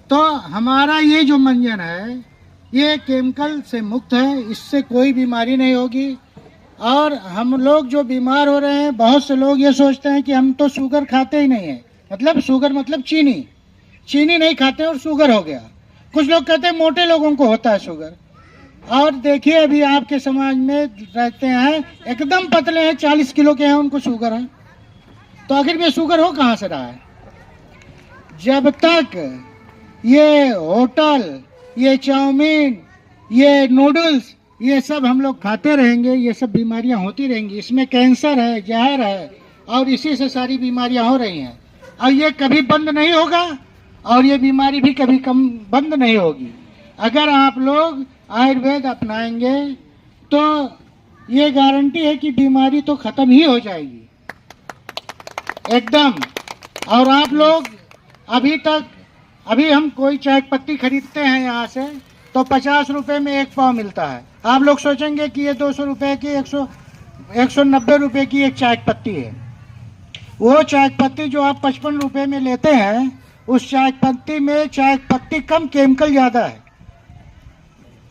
तो हमारा ये जो मंजन है ये केमिकल से मुक्त है, इससे कोई बीमारी नहीं होगी। और हम लोग जो बीमार हो रहे हैं, बहुत से लोग ये सोचते हैं कि हम तो शुगर खाते ही नहीं है, मतलब शुगर मतलब चीनी, चीनी नहीं खाते और शुगर हो गया। कुछ लोग कहते हैं मोटे लोगों को होता है शुगर, और देखिए अभी आपके समाज में रहते हैं एकदम पतले हैं, 40 किलो के हैं, उनको शुगर है। तो आखिर में शुगर हो कहाँ से रहा है? जब तक ये होटल, ये चाउमीन, ये नूडल्स, ये सब हम लोग खाते रहेंगे, ये सब बीमारियां होती रहेंगी। इसमें कैंसर है, जहर है, और इसी से सारी बीमारियां हो रही हैं। और ये कभी बंद नहीं होगा, और ये बीमारी भी कभी कम बंद नहीं होगी। अगर आप लोग आयुर्वेद अपनाएंगे तो ये गारंटी है कि बीमारी तो खत्म ही हो जाएगी एकदम। और आप लोग अभी हम कोई चाय पत्ती खरीदते हैं यहाँ से तो 50 रुपए में 1 पाव मिलता है। आप लोग सोचेंगे कि ये 200 रुपए की 190 रुपए की एक चाय पत्ती है। वो चाय पत्ती जो आप 55 रुपए में लेते हैं, उस चाय पत्ती में चाय पत्ती कम, केमिकल ज़्यादा है।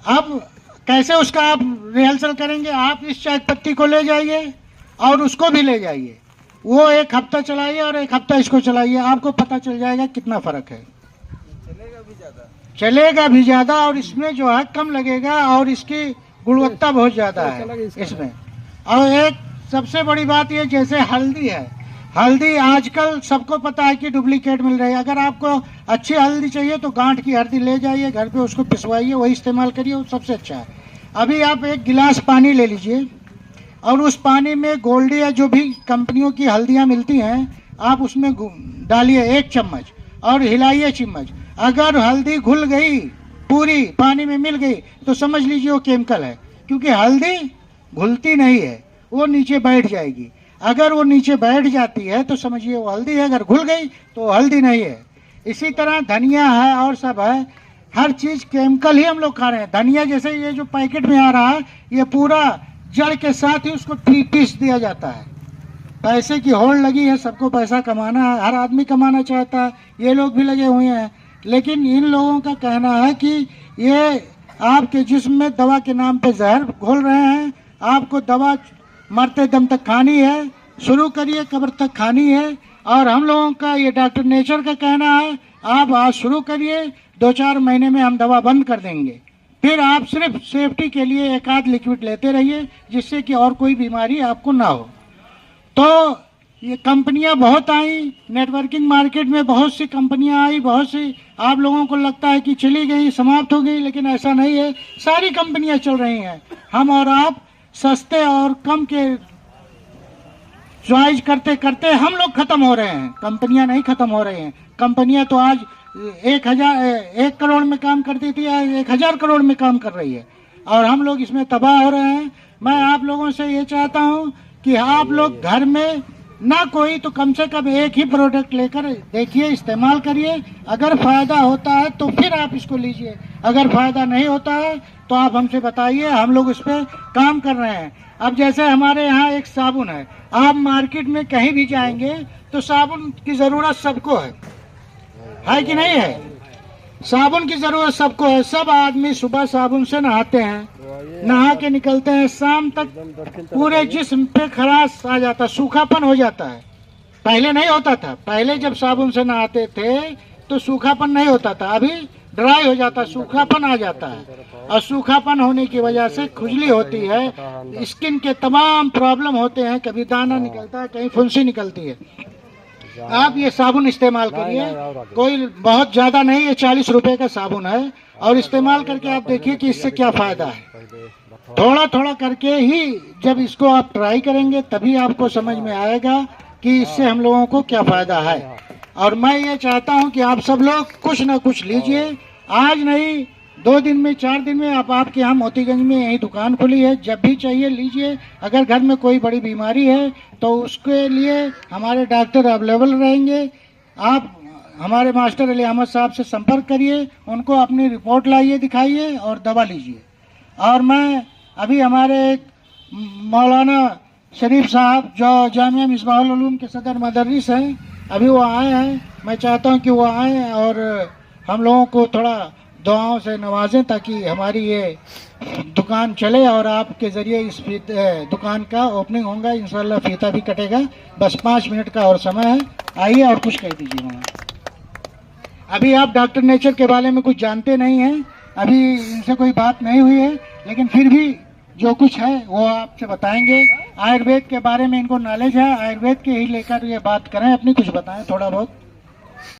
अब कैसे उसका आप रिहर्सल करेंगे? आप इस चाय पत्ती को ले जाइए और उसको भी ले जाइए, वो 1 हफ्ता चलाइए और 1 हफ्ता इसको चलाइए, आपको पता चल जाएगा कितना फर्क है। चलेगा भी ज़्यादा और इसमें जो है कम लगेगा, और इसकी गुणवत्ता बहुत ज़्यादा है इसमें। और एक सबसे बड़ी बात ये, जैसे हल्दी है, हल्दी आजकल सबको पता है कि डुप्लीकेट मिल रही है। अगर आपको अच्छी हल्दी चाहिए तो गांठ की हल्दी ले जाइए घर पे, उसको पिसवाइए, वही इस्तेमाल करिए, वो सबसे अच्छा है। अभी आप 1 गिलास पानी ले लीजिए और उस पानी में गोल्डी या जो भी कंपनियों की हल्दियां मिलती हैं, आप उसमें डालिए 1 चम्मच और हिलाइए चम्मच। अगर हल्दी घुल गई, पूरी पानी में मिल गई, तो समझ लीजिए वो केमिकल है, क्योंकि हल्दी घुलती नहीं है, वो नीचे बैठ जाएगी। अगर वो नीचे बैठ जाती है तो समझिए वो हल्दी है, अगर घुल गई तो हल्दी नहीं है। इसी तरह धनिया है और सब है, हर चीज़ केमिकल ही हम लोग खा रहे हैं। धनिया जैसे ये जो पैकेट में आ रहा है, ये पूरा जड़ के साथ ही उसको पीस दिया जाता है। पैसे की होड़ लगी है, सबको पैसा कमाना है, हर आदमी कमाना चाहता है, ये लोग भी लगे हुए हैं। लेकिन इन लोगों का कहना है कि ये आपके जिस्म में दवा के नाम पे जहर घोल रहे हैं। आपको दवा मरते दम तक खानी है, शुरू करिए कब्र तक खानी है। और हम लोगों का ये डॉक्टर नेचर का कहना है, आप आज शुरू करिए, 2-4 महीने में हम दवा बंद कर देंगे। फिर आप सिर्फ सेफ्टी के लिए 1 आध लिक्विड लेते रहिए, जिससे कि और कोई बीमारी आपको ना हो। तो ये कंपनियां बहुत आई, नेटवर्किंग मार्केट में बहुत सी कंपनियां आई, बहुत सी आप लोगों को लगता है कि चली गई, समाप्त हो गई, लेकिन ऐसा नहीं है, सारी कंपनियां चल रही हैं। हम और आप सस्ते और कम के चॉइस करते करते हम लोग खत्म हो रहे हैं, कंपनियां नहीं खत्म हो रही हैं। कंपनियां तो आज 1 करोड़ में काम करती थी, आज 1000 करोड़ में काम कर रही है, और हम लोग इसमें तबाह हो रहे हैं। मैं आप लोगों से ये चाहता हूं कि आप लोग घर में ना कोई तो कम से कम 1 ही प्रोडक्ट लेकर देखिए, इस्तेमाल करिए। अगर फायदा होता है तो फिर आप इसको लीजिए, अगर फायदा नहीं होता है तो आप हमसे बताइए, हम लोग इस पर काम कर रहे हैं। अब जैसे हमारे यहाँ एक साबुन है, आप मार्केट में कहीं भी जाएंगे तो साबुन की जरूरत सबको है कि नहीं है? साबुन की जरूरत सबको है। सब आदमी सुबह साबुन से नहाते हैं, नहा के निकलते हैं, शाम तक पूरे जिस्म पे खराश आ जाता, सूखापन हो जाता है। पहले नहीं होता था, पहले जब साबुन से नहाते थे तो सूखापन नहीं होता था, अभी ड्राई हो जाता, सूखापन आ जाता है। और सूखापन होने की वजह से खुजली होती है, स्किन के तमाम प्रॉब्लम होते हैं, कभी दाना निकलता है, कहीं फुंसी निकलती है। आप ये साबुन इस्तेमाल करिए, कोई बहुत ज़्यादा नहीं, ये 40 रुपए का साबुन है, और इस्तेमाल करके आप देखिए कि इससे क्या फ़ायदा है। थोड़ा थोड़ा करके ही जब इसको आप ट्राई करेंगे तभी आपको समझ में आएगा कि इससे हम लोगों को क्या फ़ायदा है। और मैं ये चाहता हूं कि आप सब लोग कुछ ना कुछ लीजिए, आज नहीं 2 दिन में 4 दिन में। आपके यहाँ मोतीगंज में यही दुकान खुली है, जब भी चाहिए लीजिए। अगर घर में कोई बड़ी बीमारी है तो उसके लिए हमारे डॉक्टर अवेलेबल रहेंगे। आप हमारे मास्टर अली अहमद साहब से संपर्क करिए, उनको अपनी रिपोर्ट लाइए, दिखाइए और दवा लीजिए। और मैं अभी हमारे मौलाना शरीफ साहब जो जामिया मिसबाहुल उलूम के सदर मदरस हैं, अभी वो आए हैं, मैं चाहता हूं कि वो आए और हम लोगों को थोड़ा दुआओं से नवाजें ताकि हमारी ये दुकान चले और आपके ज़रिए इस दुकान का ओपनिंग होगा, इंशाल्लाह फीता भी कटेगा। बस 5 मिनट का और समय है, आइए और कुछ कह दीजिए वहाँ। अभी आप डॉक्टर नेचर के बारे में कुछ जानते नहीं हैं, अभी इनसे कोई बात नहीं हुई है, लेकिन फिर भी जो कुछ है वो आपसे बताएंगे। आयुर्वेद के बारे में इनको नॉलेज है, आयुर्वेद के ही लेकर ये बात करें, अपनी कुछ बताएं थोड़ा बहुत।